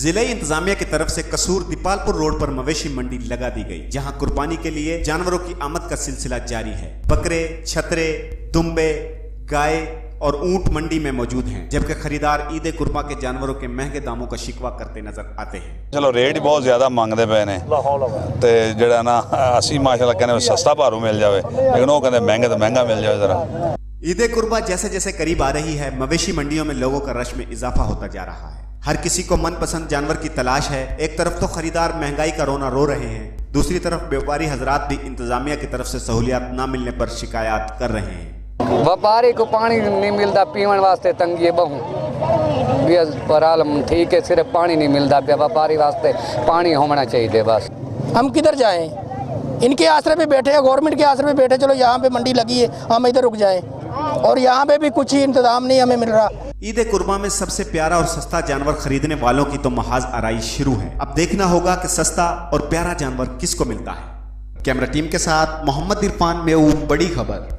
जिले इंतजामिया की तरफ से कसूर दीपालपुर रोड पर मवेशी मंडी लगा दी गई, जहां कुर्बानी के लिए जानवरों की आमद का सिलसिला जारी है। बकरे, छतरे, दुम्बे, गाय और ऊंट मंडी में मौजूद हैं, जबकि खरीदार ईद कुर्बा के जानवरों के महंगे दामों का शिकवा करते नजर आते हैं। चलो रेट ही बहुत ज्यादा मांगते पे ने ते जेड़ा ना असी माशाल्लाह कहने सस्ता भारू मिल जाए, लेकिन वो कहते महंगे तो महंगा मिल जाए। जरा ईद कुर्बा जैसे जैसे करीब आ रही है, मवेशी मंडियों में लोगों का रश में इजाफा होता जा रहा है। हर किसी को मनपसंद जानवर की तलाश है। एक तरफ तो खरीदार महंगाई का रोना रो रहे हैं, दूसरी तरफ व्यापारी हजरात भी इंतजामिया की तरफ से सहूलियात न मिलने पर शिकायत कर रहे हैं। व्यापारी को पानी नहीं मिलता, पीवन वास्ते तंगी है बहु पर आलम ठीक है, सिर्फ पानी नहीं मिलता पे, व्यापारी वास्ते पानी होना चाहिए बस। हम किधर जाएं? इनके आसरे पे बैठे हैं, गवर्नमेंट के आसरे पे बैठे, चलो यहाँ पे मंडी लगी है हम इधर रुक जाएं, और यहाँ पे भी कुछ ही इंतजाम नहीं हमें मिल रहा। ईद कुर्बा में सबसे प्यारा और सस्ता जानवर खरीदने वालों की तो महाज आराइश शुरू है। अब देखना होगा कि सस्ता और प्यारा जानवर किसको मिलता है। कैमरा टीम के साथ मोहम्मद इरफान, मेऊ, बड़ी खबर।